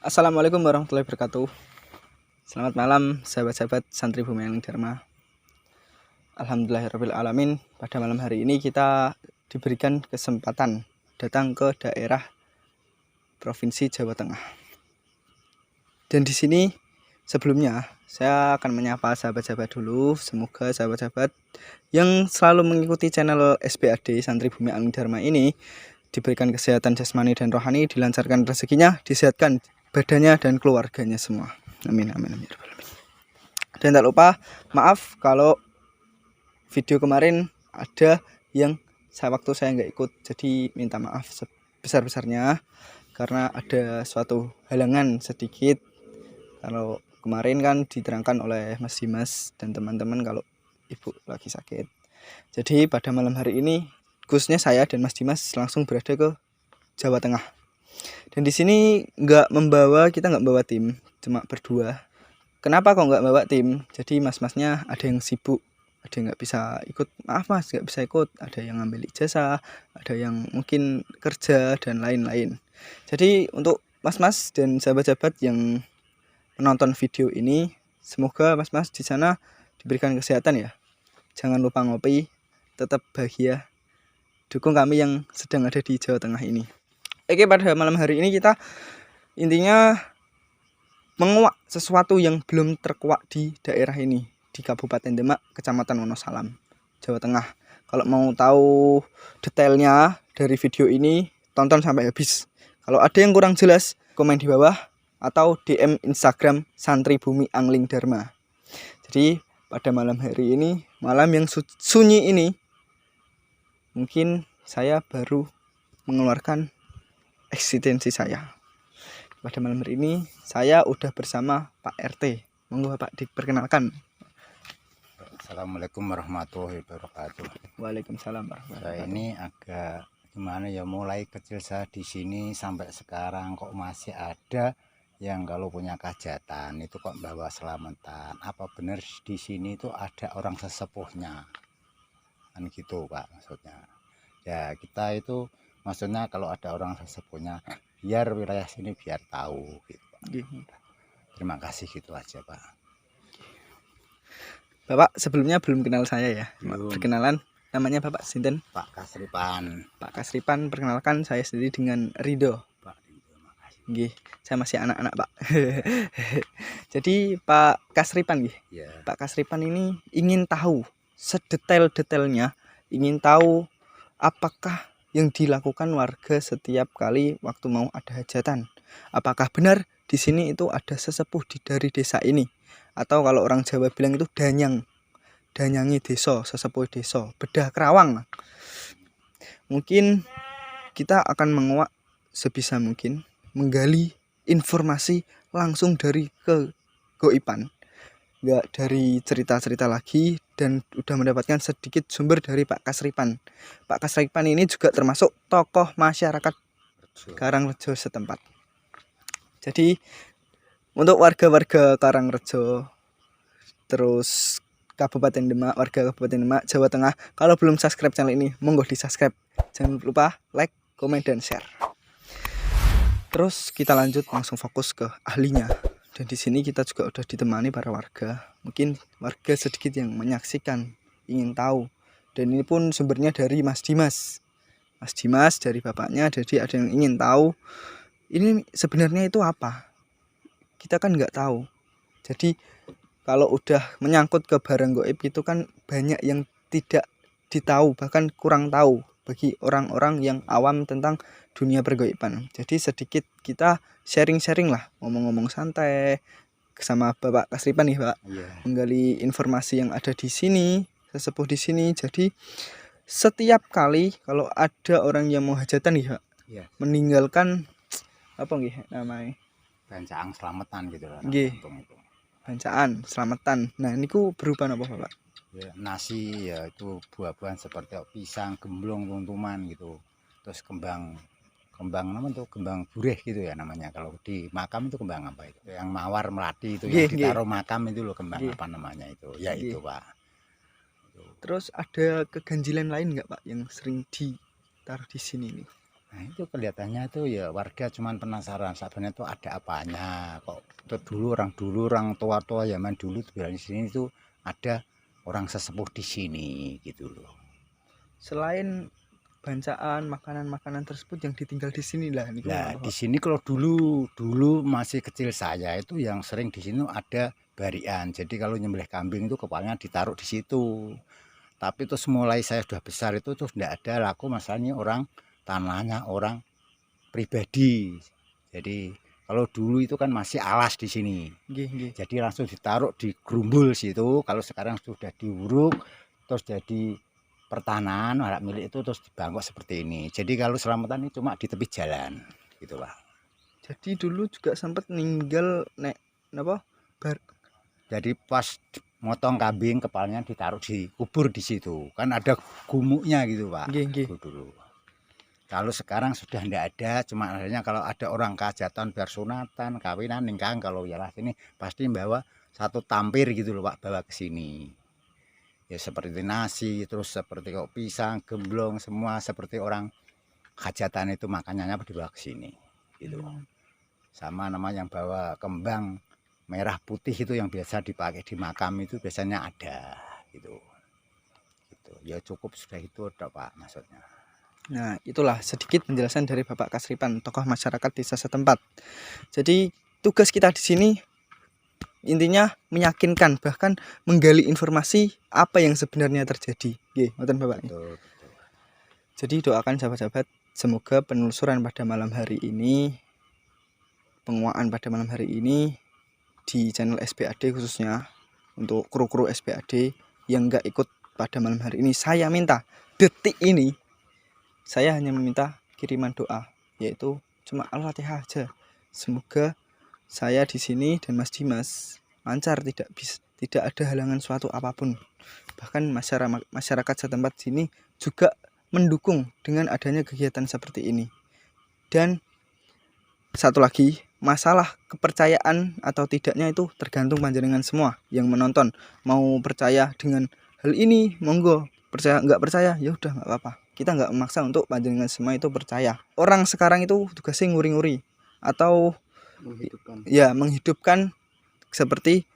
Assalamualaikum warahmatullahi wabarakatuh. Selamat malam sahabat-sahabat Santri Bumi Angling Dharma. Alhamdulillahirabbil alamin. Pada malam hari ini kita diberikan kesempatan datang ke daerah Provinsi Jawa Tengah. Dan di sini sebelumnya saya akan menyapa sahabat-sahabat dulu. Semoga sahabat-sahabat yang selalu mengikuti channel SBAD Santri Bumi Angling Dharma ini diberikan kesehatan jasmani dan rohani, dilancarkan rezekinya, disehatkan badannya dan keluarganya semua. Amin amin amin. Dan tak lupa maaf kalau video kemarin ada yang waktu saya nggak ikut, jadi minta maaf sebesar-besarnya karena ada suatu halangan sedikit. Kalau kemarin kan diterangkan oleh Mas Dimas dan teman-teman kalau ibu lagi sakit. Jadi pada malam hari ini khususnya saya dan Mas Dimas langsung berada ke Jawa Tengah. Dan di sini kita nggak membawa tim, cuma berdua. Kenapa kok nggak bawa tim? Jadi mas-masnya ada yang sibuk, ada yang nggak bisa ikut. Maaf mas, nggak bisa ikut. Ada yang ngambil ijazah, ada yang mungkin kerja dan lain-lain. Jadi untuk mas-mas dan sahabat-sahabat yang menonton video ini, semoga mas-mas di sana diberikan kesehatan ya. Jangan lupa ngopi, tetap bahagia. Dukung kami yang sedang ada di Jawa Tengah ini. Oke, pada malam hari ini kita intinya menguak sesuatu yang belum terkuak di daerah ini, di Kabupaten Demak, Kecamatan Wonosalam, Jawa Tengah. Kalau mau tahu detailnya dari video ini, tonton sampai habis. Kalau ada yang kurang jelas, komen di bawah atau DM Instagram Santri Bumi Angling Dharma. Jadi pada malam hari ini, malam yang sunyi ini, mungkin saya baru mengeluarkan eksistensi saya. Pada malam hari ini saya udah bersama Pak RT. Monggo Pak diperkenalkan. Assalamualaikum warahmatullahi wabarakatuh. Waalaikumsalam warahmatullahi Saya wabarakatuh. ini agak gimana ya, mulai kecil saya di sini sampai sekarang kok masih ada yang kalau punya kajatan itu kok bawa selamatan. Apa benar di sini itu ada orang sesepuhnya? Kan gitu Pak maksudnya. Ya kita itu maksudnya kalau ada orang sesepuhnya biar wilayah sini biar tahu gitu Pak. Terima kasih, gitu aja Pak. Bapak sebelumnya belum kenal saya ya. Belum. Perkenalan, namanya Bapak sinten? Pak Kasripan. Pak Kasripan, perkenalkan saya sendiri dengan Rido. Pak Rido, makasih. Nggih, saya masih anak-anak Pak. Jadi Pak Kasripan nggih. Ya. Pak Kasripan ini ingin tahu sedetail-detailnya, ingin tahu apakah yang dilakukan warga setiap kali waktu mau ada hajatan. Apakah benar di sini itu ada sesepuh dari desa ini? Atau kalau orang Jawa bilang itu danyang, danyangi desa, sesepuh desa, bedah kerawang. Mungkin kita akan menguak sebisa mungkin, menggali informasi langsung dari kegoiban, nggak dari cerita-cerita lagi, dan udah mendapatkan sedikit sumber dari Pak Kasripan. Pak Kasripan ini juga termasuk tokoh masyarakat Karangrejo setempat. Jadi untuk warga-warga Karangrejo, terus Kabupaten Demak, warga Kabupaten Demak, Jawa Tengah, kalau belum subscribe channel ini, monggo di subscribe. Jangan lupa like, komen, dan share. Terus kita lanjut langsung fokus ke ahlinya. Dan di sini kita juga udah ditemani para warga. Mungkin warga sedikit yang menyaksikan, ingin tahu. Dan ini pun sumbernya dari Mas Dimas. Mas Dimas dari bapaknya, jadi ada yang ingin tahu ini sebenarnya itu apa. Kita kan nggak tahu. Jadi kalau udah menyangkut ke barang goib itu kan banyak yang tidak ditahu, bahkan kurang tahu bagi orang-orang yang awam tentang dunia pergoiban. Jadi sedikit kita sharing-sharing lah, ngomong-ngomong santai sama Bapak Kasripan nih Pak. Iya. Menggali informasi yang ada di sini, sesepuh di sini. Jadi setiap kali kalau ada orang yang mau hajatan nih Pak, Iya. meninggalkan apa nggih namanya? Bancaan selamatan gitu lah. Nggih. Bancaan selamatan. Nah, niku berupa apa Pak? Ya, nasi ya itu buah-buahan seperti pisang, gemblong, tuntuman gitu. Terus kembang nama tuh kembang bureh gitu ya namanya. Kalau di makam itu kembang apa itu? Yang mawar melati itu yang ditaruh makam itu loh, kembang apa namanya itu? Ya itu Pak. Terus ada keganjilan lain nggak Pak yang sering ditaruh di sini nih? Nah itu kelihatannya tuh ya warga cuman penasaran sebenarnya tuh ada apanya kok. Dulu orang tua-tua zaman dulu tuh bilang di sini tuh ada orang sesepuh di sini gitu loh. Selain bancaan makanan-makanan tersebut yang ditinggal di sini lah niku Nah napa, di Pak? sini kalau dulu masih kecil saya itu yang sering di sini ada barian. Jadi kalau nyembelih kambing itu kepalanya ditaruh di situ. Tapi terus mulai saya sudah besar itu terus tidak ada laku masalahnya orang tanahnya orang pribadi. Jadi kalau dulu itu kan masih alas di sini. Nggih, nggih. Jadi langsung ditaruh di gerumbul situ. Kalau sekarang sudah diuruk terus jadi pertanahan hak milik itu terus dibangkok seperti ini. Jadi kalau selamatan ini cuma di tepi jalan gitu Pak. Jadi dulu juga sempat ninggal nek napa bar Jadi pas motong kambing kepalanya ditaruh di kubur di situ. Kan ada gumuknya gitu Pak. nggih, nggih. Dulu. Kalau sekarang sudah tidak ada, cuma adanya kalau ada orang kehajatan biar sunatan, kawinan, ningkang, kalau ya lah sini pasti bawa satu tampir gitu loh Pak, bawa ke sini. Ya seperti nasi, terus seperti kok pisang, gemblong, semua seperti orang hajatan itu makanannya dibawa ke sini. Gitu. Sama nama yang bawa kembang merah putih itu yang biasa dipakai di makam itu biasanya ada gitu. Gitu. Ya cukup sudah itu udah Pak maksudnya. Nah, itulah sedikit penjelasan dari Bapak Kasripan, tokoh masyarakat desa setempat. Jadi, tugas kita di sini intinya meyakinkan, bahkan menggali informasi apa yang sebenarnya terjadi. Nggih, ngoten Bapak. Betul. Jadi doakan sahabat-sahabat, semoga penelusuran pada malam hari ini, penguaan pada malam hari ini di channel SPAD khususnya untuk kru-kru SPAD yang nggak ikut pada malam hari ini, saya minta detik ini saya hanya meminta kiriman doa, yaitu cuma Al-Fatihah aja. Semoga saya di sini dan Mas Dimas lancar, tidak ada halangan suatu apapun. Bahkan masyarakat setempat sini juga mendukung dengan adanya kegiatan seperti ini. Dan satu lagi, masalah kepercayaan atau tidaknya itu tergantung panjenengan semua yang menonton. Mau percaya dengan hal ini, monggo. Percaya nggak percaya, ya udah nggak apa-apa. Kita nggak memaksa untuk panjenengan semua itu percaya. Orang sekarang itu tugasnya nguri-nguri atau menghidupkan seperti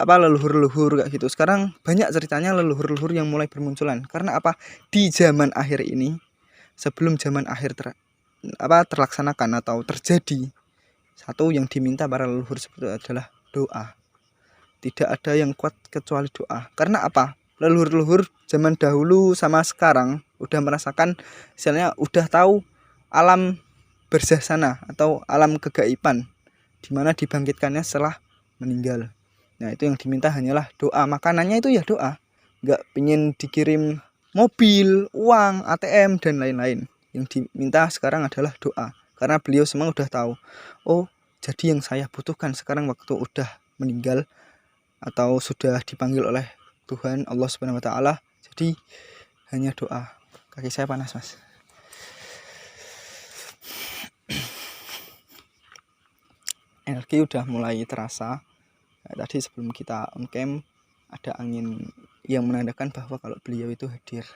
leluhur-leluhur kayak gitu. Sekarang banyak ceritanya leluhur-leluhur yang mulai bermunculan. Karena apa? Di zaman akhir ini, sebelum zaman akhir terlaksanakan atau terjadi, satu yang diminta para leluhur seperti itu adalah doa. Tidak ada yang kuat kecuali doa. Karena apa? Leluhur-leluhur zaman dahulu sama sekarang udah merasakan, misalnya udah tahu alam barzah sana atau alam kegaiban, dimana dibangkitkannya setelah meninggal. Nah itu yang diminta hanyalah doa. Makanannya itu ya doa. Nggak pengen dikirim mobil, uang, ATM dan lain-lain. Yang diminta sekarang adalah doa. Karena beliau semua udah tahu, oh jadi yang saya butuhkan sekarang waktu udah meninggal atau sudah dipanggil oleh Tuhan Allah Subhanahu wa taala, jadi hanya doa. Kaki saya panas, Mas. Energi udah mulai terasa. Tadi sebelum kita on cam ada angin yang menandakan bahwa kalau beliau itu hadir.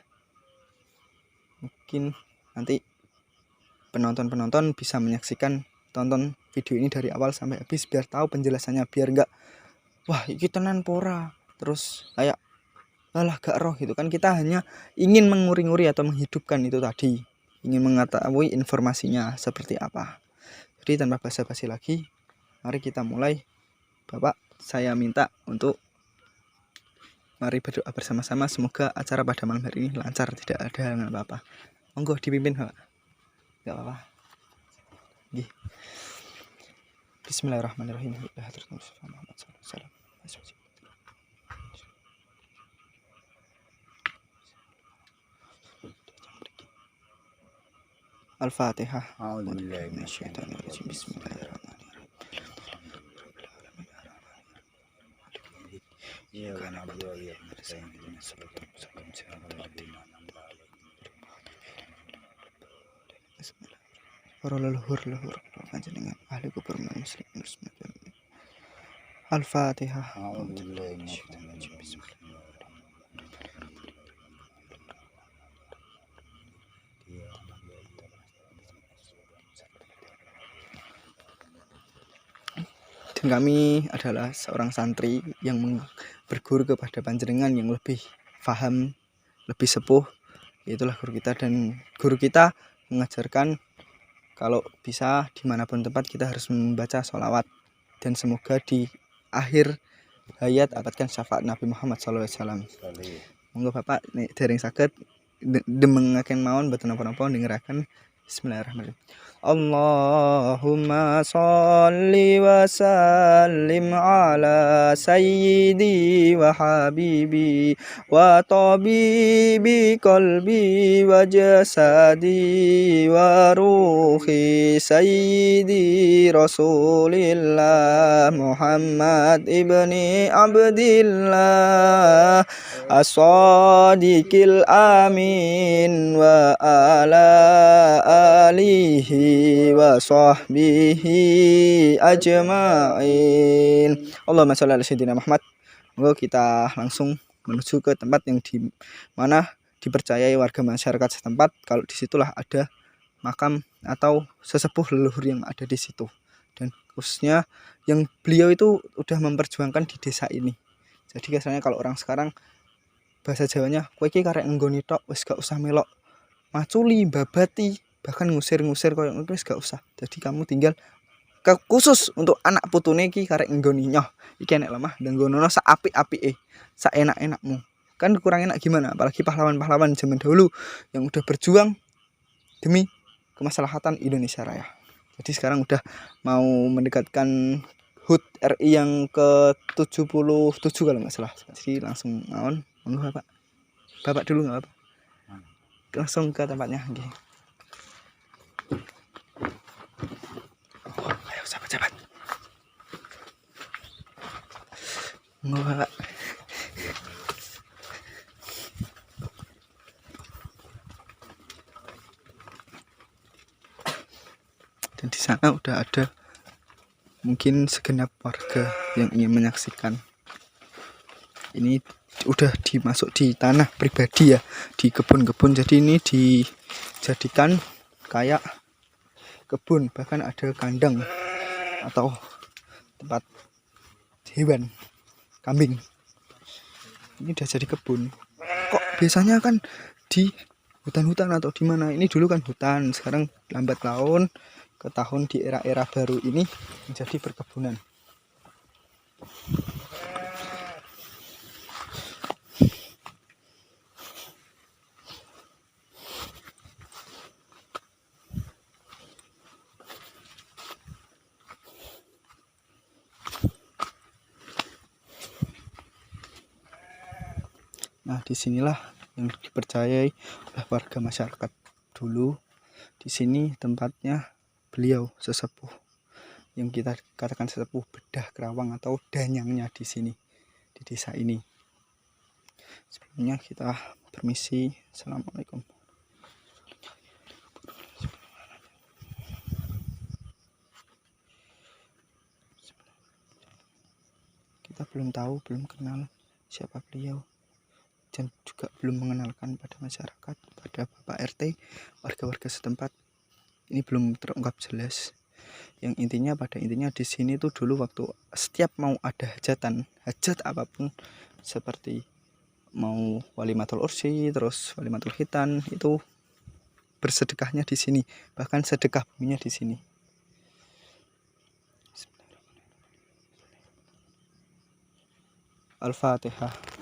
Mungkin nanti penonton bisa menyaksikan, tonton video ini dari awal sampai habis biar tahu penjelasannya, biar enggak wah iki tenan pora terus kayak alah gak roh gitu kan. Kita hanya ingin menguri-nguri atau menghidupkan itu tadi, ingin mengetahui informasinya seperti apa. Jadi tanpa basa-basi lagi, mari kita mulai. Bapak, saya minta untuk mari berdoa bersama-sama. Semoga acara pada malam hari ini lancar, tidak ada halangan apa-apa. Monggo dipimpin, Pak. Gak apa-apa. Gih. Bismillahirrahmanirrahim. Al-Fatihah. Para leluhur panjenengan ahli kubur muslim. Al-Fatihah. dan kami adalah seorang santri yang berguru kepada panjenengan yang lebih paham, lebih sepuh, itulah guru kita. Dan guru kita mengajarkan kalau bisa dimanapun tempat kita harus membaca sholawat, dan semoga di akhir hayat dapatkan syafaat Nabi Muhammad SAW. Monggo Bapak nek dereng saged demengaken mawon boten napa-napa dengeraken. Bismillahirrahmanirrahim. Allahumma sholli wa sallim ala sayyidi wa habibi wa tabibi qalbi wa jasadi wa ruhi sayyidi Rasulillah Muhammad ibni Abdillah as-sadiqil amin wa ala alihi wa sahbihi ajma'in. Allahumma sholli ala sayyidina Muhammad. Monggo kita langsung menuju ke tempat yang di mana dipercayai warga masyarakat setempat kalau disitulah ada makam atau sesepuh leluhur yang ada di situ, dan khususnya yang beliau itu udah memperjuangkan di desa ini. Jadi biasanya kalau orang sekarang bahasa Jawanya kowe iki karek nggoni tok wis gak usah melok maculi, babati, bahkan ngusir-ngusir koyo ngono wis gak usah. Jadi kamu tinggal khusus untuk anak putune iki karek nggoni nyoh iki enek lemah dan nggonono sak apik-apike, sak enak-enakmu. Kan kurang enak gimana, apalagi pahlawan-pahlawan zaman dahulu yang udah berjuang demi kemaslahatan Indonesia Raya. Jadi sekarang udah mau mendekatkan HUT RI yang ke-77 kalau nggak salah. Jadi langsung mawon. Monggo Bapak dulu nggak apa? Langsung ke tempatnya. Okay. Oh, ayo sahabat-sahabat. Monggo Bapak. Dan di sana udah ada mungkin segenap warga yang ingin menyaksikan. Ini udah dimasuk di tanah pribadi ya, di kebun-kebun. Jadi ini dijadikan kayak kebun, bahkan ada kandang atau tempat hewan, kambing. Ini udah jadi kebun. Kok biasanya kan di hutan-hutan atau di mana? Ini dulu kan hutan, sekarang lambat laun ke tahun di era-era baru ini menjadi perkebunan. Nah, disinilah yang dipercayai oleh warga masyarakat dulu. Di sini tempatnya beliau sesepuh yang kita katakan sesepuh bedah kerawang atau danyangnya di sini, di desa ini. Sebelumnya kita permisi. Assalamualaikum. Kita belum tahu, belum kenal siapa beliau, dan juga belum mengenalkan pada masyarakat, pada Bapak RT, warga-warga setempat. Ini belum terungkap jelas. Yang intinya pada intinya di sini tuh dulu waktu setiap mau ada hajatan, hajat apapun seperti mau walimatul ursi, terus walimatul khitan, itu bersedekahnya di sini, bahkan sedekah buminya di sini. Al-Fatihah.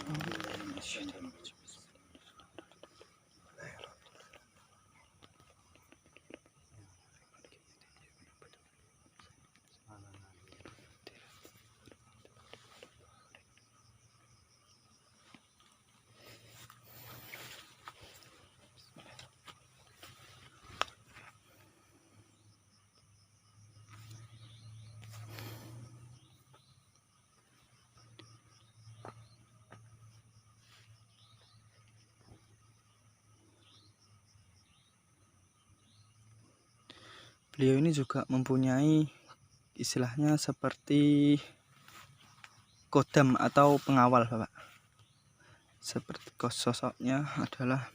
Beliau ini juga mempunyai istilahnya seperti kodam atau pengawal, Bapak. Seperti sosoknya adalah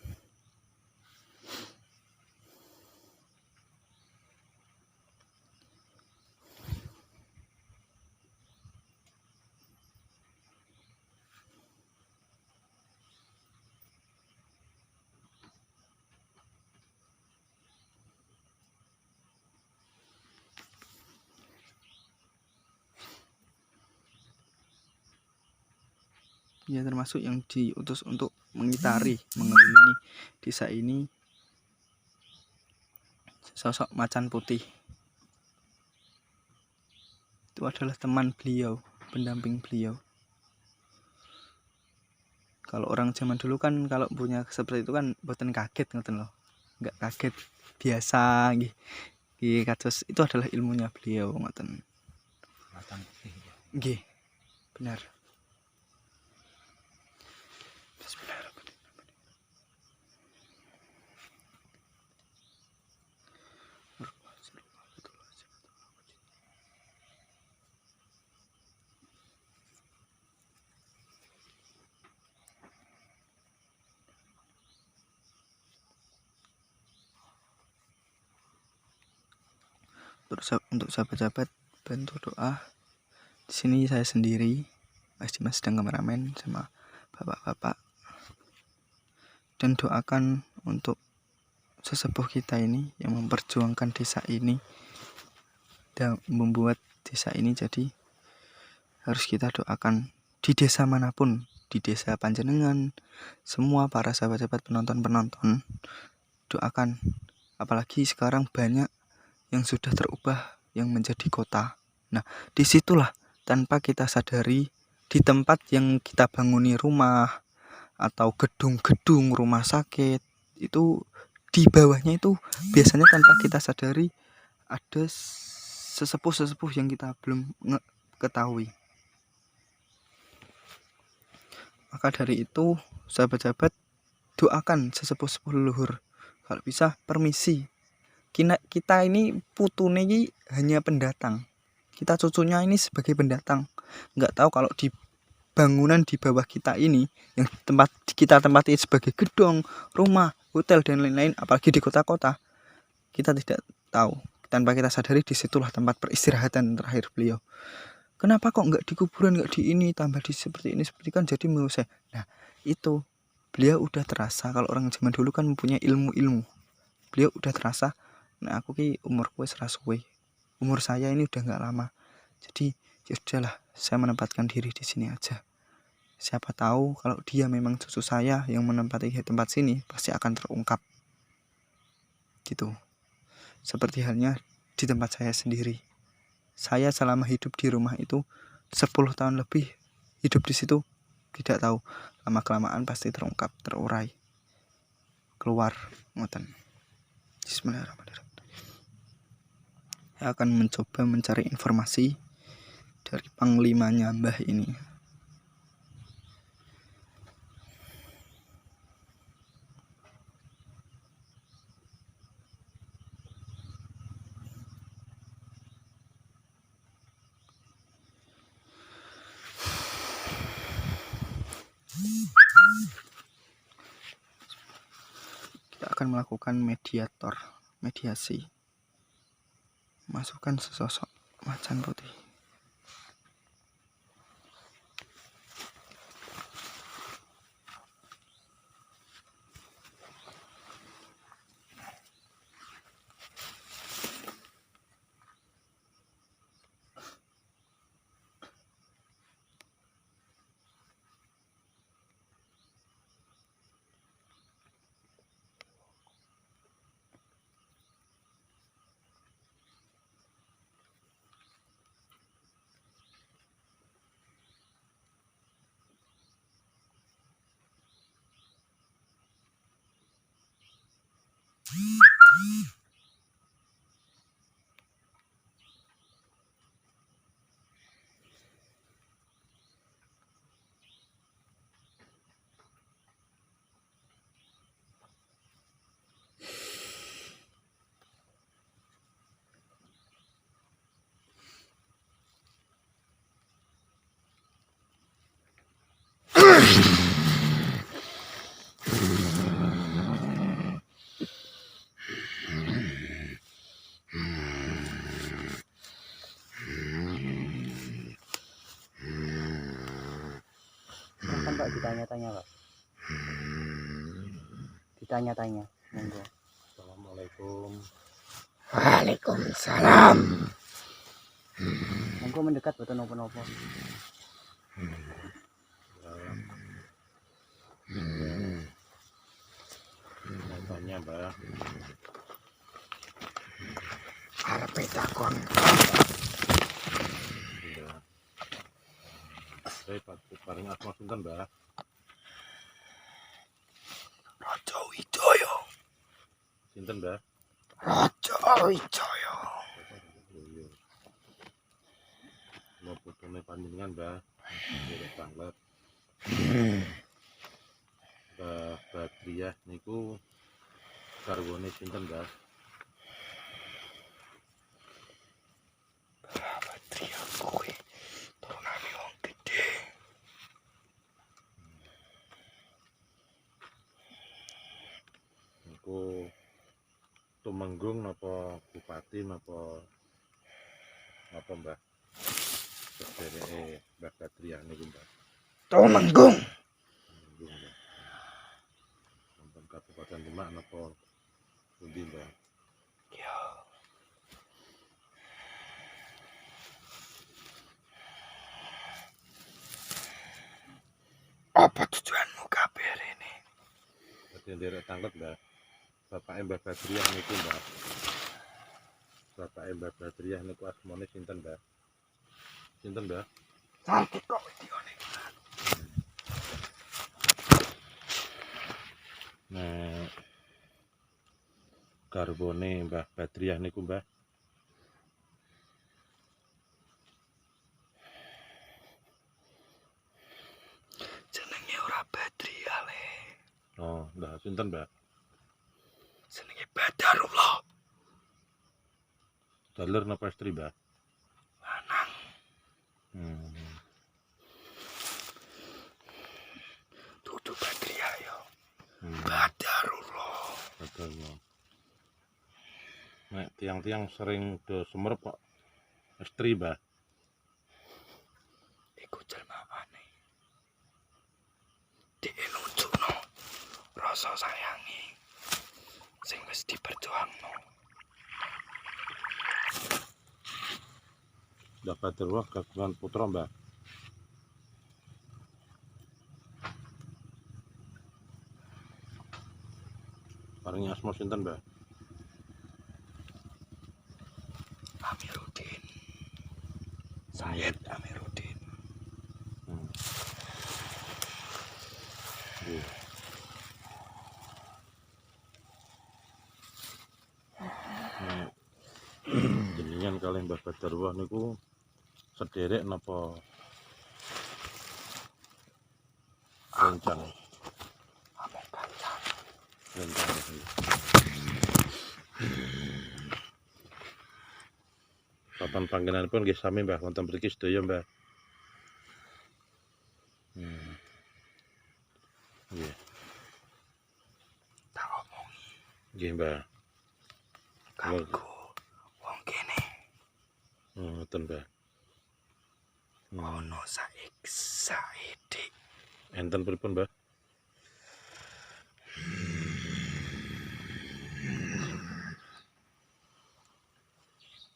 Ya, termasuk yang diutus untuk mengitari, mengelilingi desa ini sosok macan putih. Itu adalah teman beliau, pendamping beliau. Kalau orang zaman dulu kan kalau punya seperti itu kan boten kaget ngoten loh. Enggak kaget, biasa nggih. Nggih, kados itu adalah ilmunya beliau ngoten. Macan putih ya. Nggih. Benar. Bismillahirrahmanirrahim. Untuk sahabat-sahabat bantu doa. Di sini saya sendiri, Mas Dimas sedang kameramen sama bapak-bapak. Dan doakan untuk sesepuh kita ini yang memperjuangkan desa ini dan membuat desa ini jadi harus kita doakan di desa manapun, di desa panjenengan, semua para sahabat-sahabat penonton-penonton doakan. Apalagi sekarang banyak yang sudah terubah yang menjadi kota. Nah, disitulah tanpa kita sadari di tempat yang kita bangun rumah atau gedung-gedung rumah sakit itu di bawahnya itu biasanya tanpa kita sadari ada sesepuh-sesepuh yang kita belum ketahui. Maka dari itu sahabat-sahabat doakan sesepuh-sepuh leluhur. Kalau bisa permisi. Kita ini putune ini hanya pendatang. Kita cucunya ini sebagai pendatang. Nggak tahu kalau di bangunan di bawah kita ini yang tempat kita tempati sebagai gedung, rumah, hotel dan lain-lain, apalagi di kota-kota, kita tidak tahu. Tanpa kita sadari disitulah tempat peristirahatan terakhir beliau. Kenapa kok nggak di kuburan, nggak di ini, tambah di seperti ini, seperti kan jadi mengusai. Nah, itu beliau udah terasa. Kalau orang zaman dulu kan mempunyai ilmu-ilmu. Beliau udah terasa. Nah, aku ki umurku wis suwe. Umur saya ini udah nggak lama. Jadi ya udahlah, saya menempatkan diri di sini aja. Siapa tahu kalau dia memang cucu saya yang menempati tempat sini pasti akan terungkap. Gitu. Seperti halnya di tempat saya sendiri. Saya selama hidup di rumah itu 10 tahun lebih hidup di situ, tidak tahu, lama kelamaan pasti terungkap, terurai, keluar ngoten. Bismillahirrahmanirrahim. Saya akan mencoba mencari informasi dari panglimanya Mbah ini. Kita akan melakukan mediasi. Masukkan sesosok macan putih. Silahkan Pak ditanya-tanya Pak. Ditanya-tanya, monggo. Assalamualaikum. Waalaikumsalam. Monggo mendekat boten napa-napa. Ya, Contohnya Mbah. Arepe takon. Iya. Saya paling asma sinten Mbah? Raja Wijaya. Sinten Mbah? Raja Wijaya. Iya. Mau putune panjenengan Mbah. Nggih banget. Mbah Badriah niku garwane sinten Mbah? Badriah kuwi turunane wong gedhe. Niku Tumenggung napa bupati napa Mbah? Sedereke Mbah Badriah niku Mbah. Tumenggung. Tumenggung Mbah. Wonten Kabupaten Demak napa pundi Mbah? Ya. Apa tujuanmu kabeh rene? Dadi nderek tanglet Mbah. Bapake Mbah Badriah niku Mbah. Bapake Mbah Badriah niku asmane sinten Mbah? Sinten Mbah? Sakit kok videone. Nek garbone Mbah Badriah niku Mbah. Jenenge ora Badriah le. Oh, Mbah sinten Mbah? Jenenge Badarullah. Daler napa istri Mbah? Lanang. Dudu Badriah ya. Badarullah. Betul. Nek tiang-tiang sering do semerep kok istri Mbah. Iku jelmaane. Diinunjukno rasa sayangi sing wis diperjuangno. Mbah Badrullah kagungan putra Mbah. Paringi asma sinten Mbah? Amiruddin. Sayyid Amiruddin. Nggih. Nek jenengan kalih Mbah Badrullah niku sederek napa rencang? Among kancan. Rencang. Papan panggenanipun nggih sami Mbah wonten mriki sedaya Mbah. Nggih. Tak omongi Nggih Mbah. kanggo wong kene. Ngoten Mbah. Ono saiki. Enten pripun Mbah?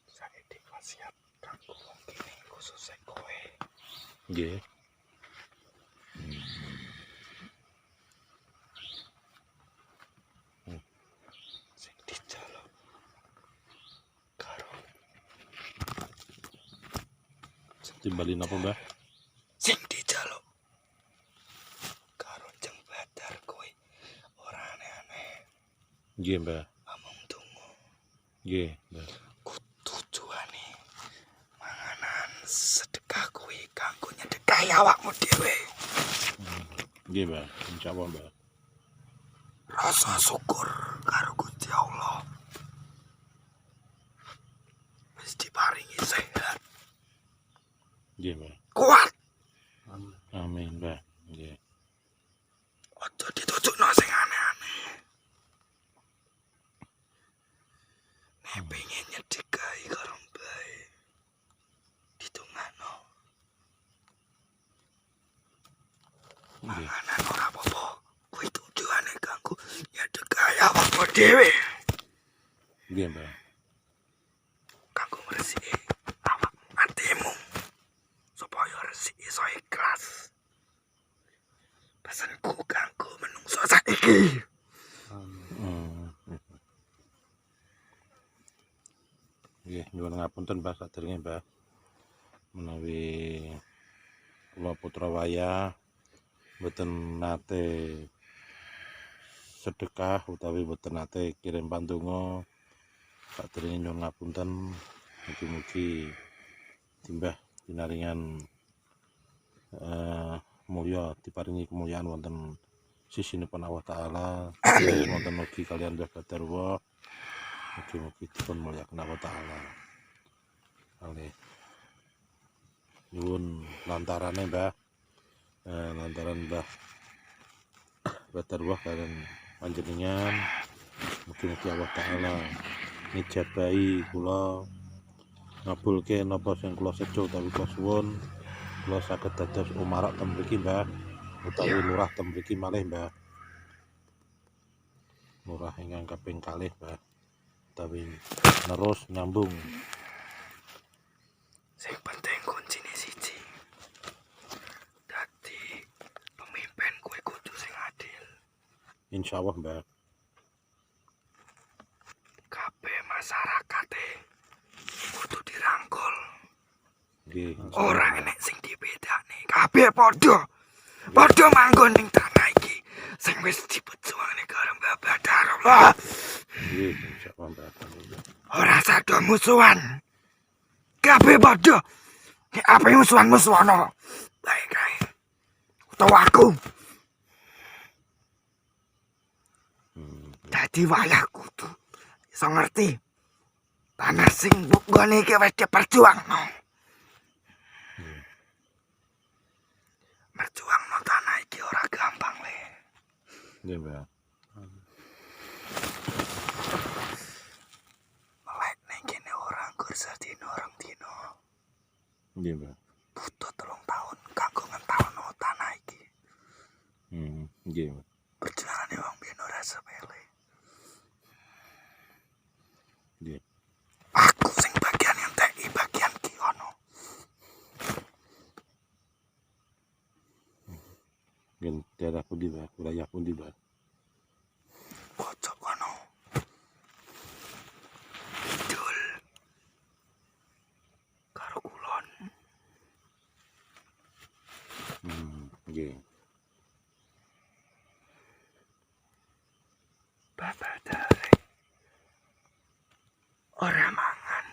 Saiki wasiat kanggo wong kene khusus kowe. Nggih. Sing dijaluk karo Timbali napa Mbah? sing dijaluk karo Jeng Badar kowe ora aneh-aneh. Nggih Mbah. Amung donga. Nggih Mbah. Tujuane manganan sedekah kuwi kanggo nyedekahi awakmu dhewe. Nggih Mbah. Insyaallah Mbah. Rasa syukur karo Gusti Allah. Wis diparingi sehat, Nggih Mbah. kuat. Amin Mbah. Nggih. Aja ditutupno sing aneh-aneh. Nek pengen nyedekahi karo mbae ditungano. Nggih. Manganan ora apa-apa. Kuwi tujuane kanggo nyedekahi awakmu dhewe. Nggih Mbah. Kanggo ngresiki awakmu atimu supaya resiki iso ikhlas. Pesanku kanggo iki. Nggih, nyuwun ngapunten Mbah sadèrèngé Mbah. Menawi kula putra wayah mboten nate sedekah utawi mboten nate kirim pandonga, sadèrèngé nyuwun ngapunten. Mugi-mugi timbah pinaringan mulya diparingi kemuliaan wonten sisinipun Allah Ta'ala. Wonten ugi kalian Mbah Badarwa. Mugi-mugi dipun mulyaken Allah Ta'ala. Kalih nyuwun lantarane Mbah, lantaran Mbah Badarwa kalian panjenengan, mugi-mugi Allah Ta'ala ngijabahi kula, ngabulke napa sing kula sejo utawi kula suwun, kula saged dados umarak ten mriki Mbah, utawi lurah ten mriki malih Mbah. Lurah ingkang kaping kalih Mbah, utawi nerus nyambung. Sing penting kuncine siji. Dadi pemimpin kuwi kudu sing adil. Insyaallah Mbah. Kabeh masyarakate kudu dirangkul. Nggih, Ora enek sing dibedakne. Kabeh padha manggon ning tanah iki sing wis dipejuangne karo Mbah Badarwa. nggih, insyaallah Mbah. Ora sado musuhan. Kabeh padha. Nek ape musuhan-musuhana. Bae kae. Utawa aku. Dadi wayah kudu iso ngerti. Tanah sing nggone iki wis diperjuangno. Merjuangno tanah iki ora gampang le. Nggih Mbah. Melek ning kene ora nggur sedina rong dina. Nggih Mbah. Butuh 3 tahun kanggo ngentawno tanah iki. Nggih Mbah. Perjuangane wong biyen ora sepele. Nggih. Aku sing bagian NTI bagian ki ono. Nggih, daerah pundi Mbah? Wilayah pundi Mbah? Pojok kono. Kidul. Karo kulon. Nggih. Babadare. Ora mangan.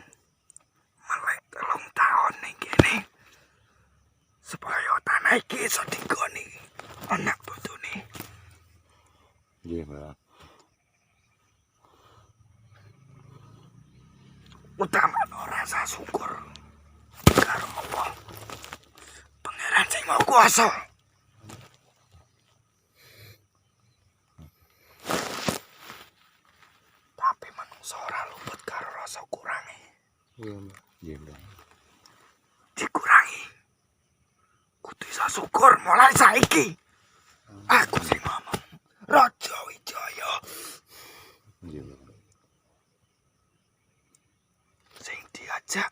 Melek 3 tahun ning kene. Supaya tanah iki iso digoni anak putune. Nggih Mbah. Utama rasa syukur karo Allah. Pangeran sing mau kuasa. Tapi manungsa ora luput karo rasa kurange. Nggih Mbah. Dikurangi. Kudu iso syukur mulai saiki. Aku sing ngomong. Raja Wijaya Nggih Mbah. sing diajak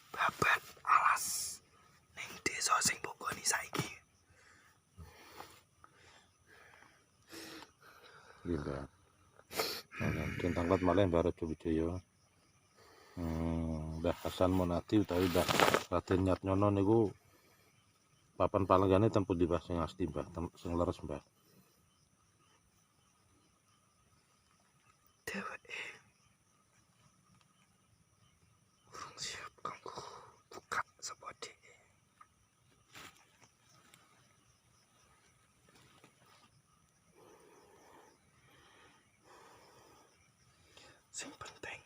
babat alas ning desa sing pokoni saiki. Nggih Mbah. Den tanglet malih Mbah Raja Wijaya. Mbah Hasan Monadi utawi Mbah Raden Nyatnyono niku papan palenggane ten pundi Mbah sing asli Mbah, sing leres Mbah? Dheweke urung siap kanggo buka sapa dhewe. Sing penting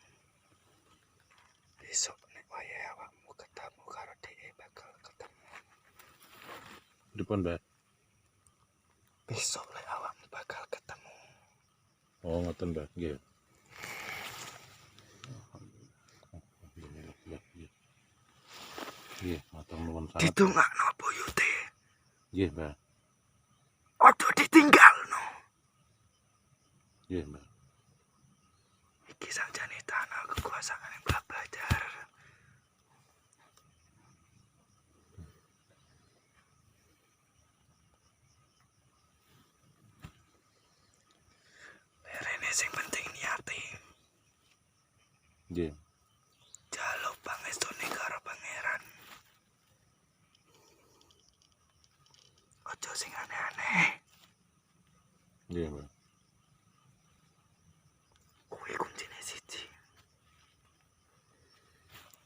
besok nek wayahe awakmu ketemu karo dhewe bakal ketemu. Dipun Mbah. Besok lek awakmu bakal ketemu. Oh ngoten Mbah. Nggih. Nggih, matur nuwun sanget. Ditungakno buyute. Nggih Mbah. Aja ditinggalno. Nggih Mbah. Iki sanjane tanah kekuasaan Mbah Badar. sing penting niate. Nggih. Jaluk pangestune karo pangeran. Aja sing aneh-aneh. Nggih, Mbak. Kuwi kuncine siji.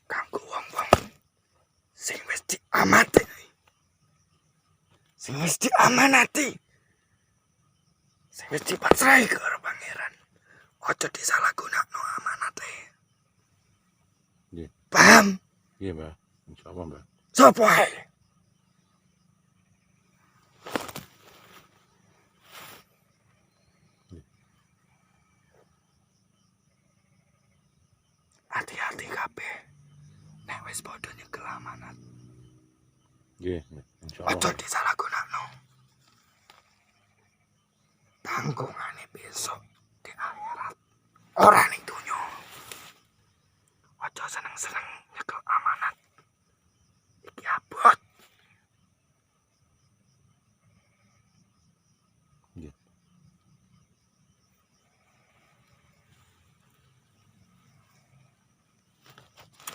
Kanggo wong-wong sing wis diamati. Sing wis diamanati. Sing wis dipasrahi karo pangeran. Aja disalahgunakno amanate. Nggih. Paham? Nggih, Mbak. Insyaallah, Mbak. Sopo ae? Hati-hati kabeh. Nek wis padha nyekel amanat. Nggih, insyaallah. Aja disalahgunakno. Tanggungane besok di akhirat. Ora ning donya. Aja seneng-seneng nyekel amanat. Iki abot. Nggih.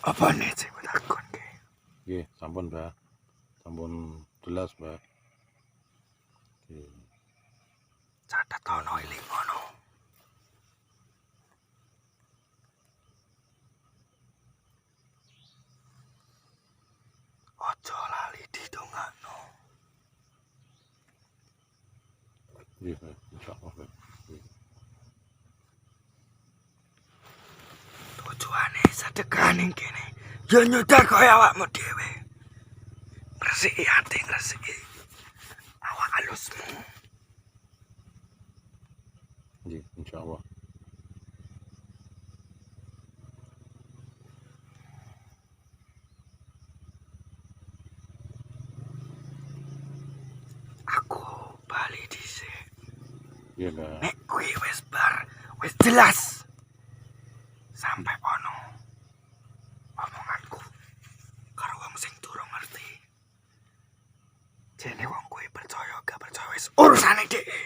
Apa nih sing takonke? Nggih, sampun, Mbak. Sampun jelas, Mbak. Nggih. Catet ono eling ngono. Aja lali didongakno. Nggih, Mbak. Insyaallah, Mbak. Nggih. Tujuane sedekah ning kene. Ya nyudak kaya awakmu dhewe. Ngresiki ati, ngresiki awak halusmu. Nggih, insyaallah. Aku bali dhisik. Nggih, Mbak. Nek kuwi wis bar, wis jelas. Sampai ono omonganku karo wong sing durung ngerti. Jene wong kuwi percaya gak percaya wis urusane dhewe.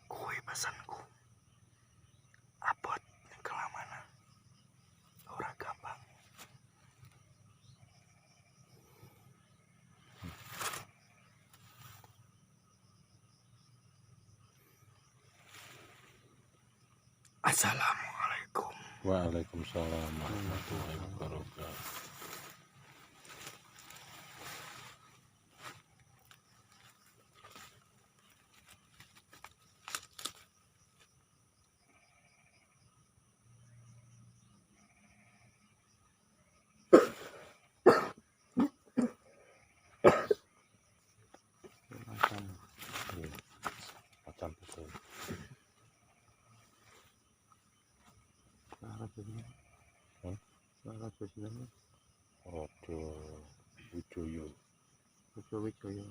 Kuwi pesanku. Abot ning kelamana. Ora gampang. Assalamualaikum. Waalaikumsalam warahmatullahi wabarakatuh. Nggih. Macam betul. Salah sebenarnya. Rodo Wijoyo. Wijoyo.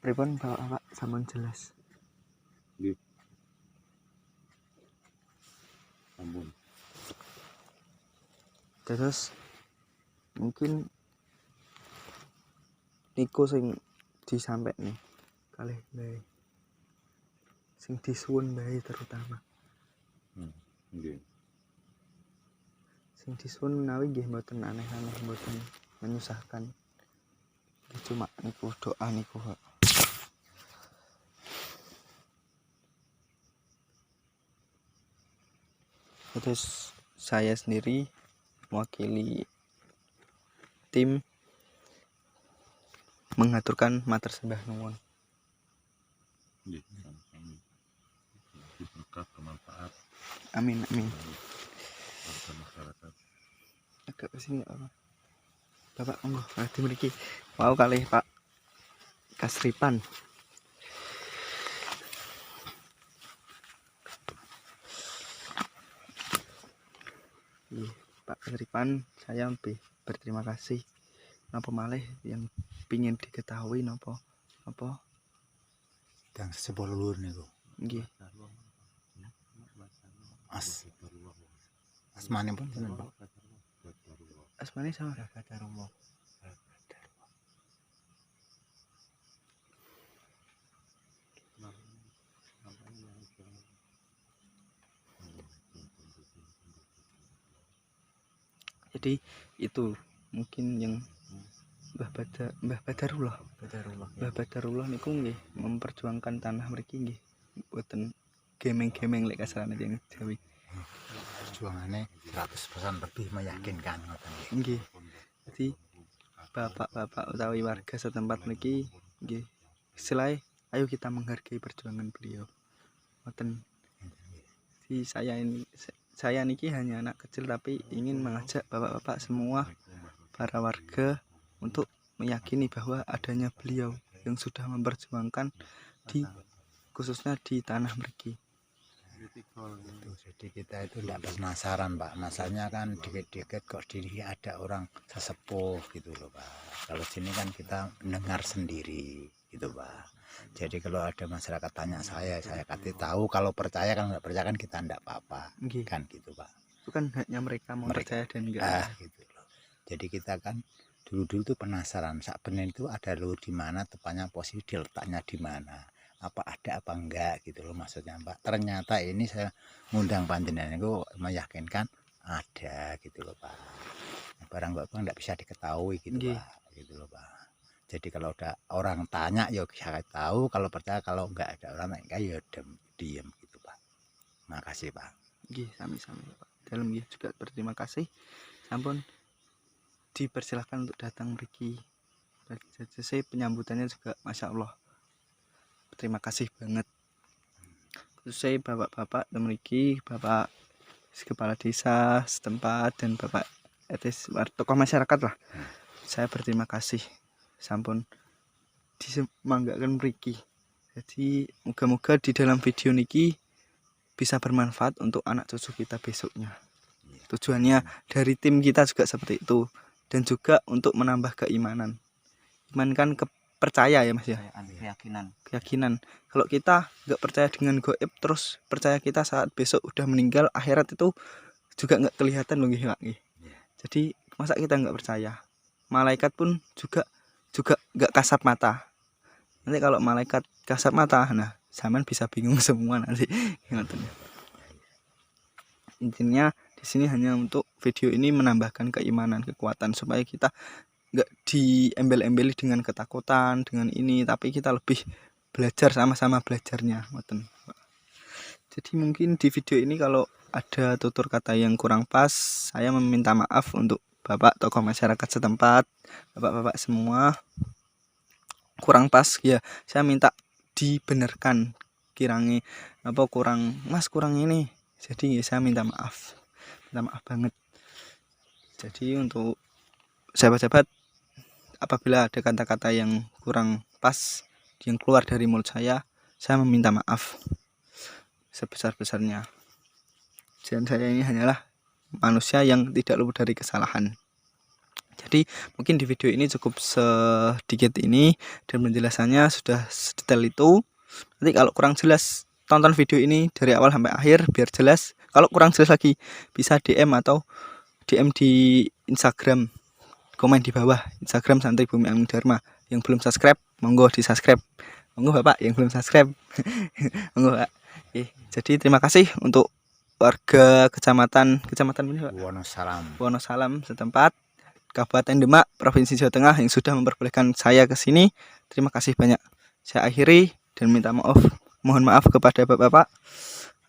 Pripun Pak awak sampun jelas. Nggih. Ampun. Terus mungkin niku sing disampaikan kalih bae. Sing disuwun bae terutama. Nggih. Sing disuwun menawi nggih mboten aneh-aneh, mboten menyusahkan. Cuma niku doa niku kok. Terus saya sendiri mewakili tim mengaturkan matur sembah nuwun. Nggih, sami-sami. Mugi berkah bermanfaat Amin amin. warga masyarakat. Agak kesini apa? Bapak monggo di mriki. Mau kali Pak Kasripan. Pak Kasripan, saya lebih berterima kasih. Napa malih yang pingin diketahui napa Dan sesepuh leluhur niku. nggih. Asmane pun sinten, Pak? Asmane sama jadi itu mungkin yang Mbah Badarullah niku nggih memperjuangkan tanah mriki nggih boten gemeng-gemeng lek kasarane yang Jawi. Perjuangannya 100% lebih meyakinkan ngoten Nggih. Jadi bapak-bapak utawi warga setempat mriki nggih istilahnya ayo kita menghargai perjuangan beliau. Ngoten. Jadi saya niki hanya anak kecil tapi ingin mengajak bapak-bapak semua para warga untuk meyakini bahwa adanya beliau yang sudah memperjuangkan khususnya di tanah mriki. Jadi kita itu tidak penasaran, Pak. Masalahnya kan dikit-dikit kok diri ada orang sesepuh gitu loh, Pak. Kalau sini kan kita mendengar sendiri gitu, Pak. Jadi kalau ada masyarakat tanya saya kasih tahu. Kalau percaya kan nggak percaya kan kita tidak apa-apa, kan gitu, Pak. Itu kan hanya mereka mau percaya dan enggak. Gitu loh. Jadi kita kan dulu tuh penasaran, sak bener itu ada leluhur di mana, tepatnya posisi letaknya di mana, apa ada apa enggak gitu loh maksudnya, Pak. Ternyata ini saya ngundang panjenengan itu meyakinkan ada gitu loh, Pak. Barang Bapak enggak bisa diketahui gitu, Pak. Gitu loh, Pak. Jadi kalau ada orang tanya ya saya tahu, kalau percaya, kalau enggak ada orang tanya ya diam gitu, Pak. Makasih, Pak. Nggih, sami-sami Pak. Dalam nggih juga berterima kasih. Sampun dipersilahkan untuk datang mriki. Jadi penyambutannya juga Masya Allah. Terima kasih banget. Khususnya bapak-bapak mriki, Bapak Kepala Desa setempat dan Bapak etis tokoh masyarakat lah. Saya berterima kasih. Sampun disemanggakan mriki. Jadi moga-moga di dalam video niki bisa bermanfaat untuk anak cucu kita besoknya. Tujuannya dari tim kita juga seperti itu. Dan juga untuk menambah keimanan. Iman kan percaya ya Mas ya. Keyakinan. Kalau kita nggak percaya dengan gaib terus percaya kita saat besok udah meninggal, akhirat itu juga nggak kelihatan loh nggih Pak. Jadi masa kita nggak percaya? Malaikat pun juga nggak kasat mata. Nanti kalau malaikat kasat mata, nah zaman bisa bingung semua nanti. Intinya di sini hanya untuk video ini menambahkan keimanan, kekuatan supaya kita nggak diembel-embeli dengan ketakutan dengan ini, tapi kita lebih belajar, sama-sama belajarnya. Jadi mungkin di video ini kalau ada tutur kata yang kurang pas, saya meminta maaf untuk Bapak tokoh masyarakat setempat, Bapak-bapak semua. Kurang pas ya, saya minta dibenarkan kiranya apa kurang ini. Jadi ya, saya minta maaf banget. Jadi untuk sahabat-sahabat, apabila ada kata-kata yang kurang pas yang keluar dari mulut saya meminta maaf sebesar-besarnya. Dan saya ini hanyalah manusia yang tidak luput dari kesalahan. Jadi mungkin di video ini cukup sedikit ini, dan penjelasannya sudah sedetail itu. Nanti kalau kurang jelas, tonton video ini dari awal sampai akhir biar jelas. Kalau kurang jelas lagi bisa DM atau DM di Instagram, komen di bawah Instagram Santri Bumi Agung Dharma. Yang belum subscribe monggo di subscribe, monggo Bapak yang belum subscribe monggo Pak. Jadi terima kasih untuk warga kecamatan ini Pak, Wonosalam setempat, Kabupaten Demak, Provinsi Jawa Tengah yang sudah memperbolehkan saya ke sini. Terima kasih banyak. Saya akhiri dan mohon maaf kepada Bapak-bapak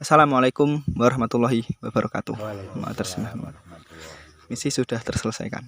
Assalamualaikum warahmatullahi wabarakatuh. Waalaikumsalam Matur suwun. warahmatullahi. Misi sudah terselesaikan.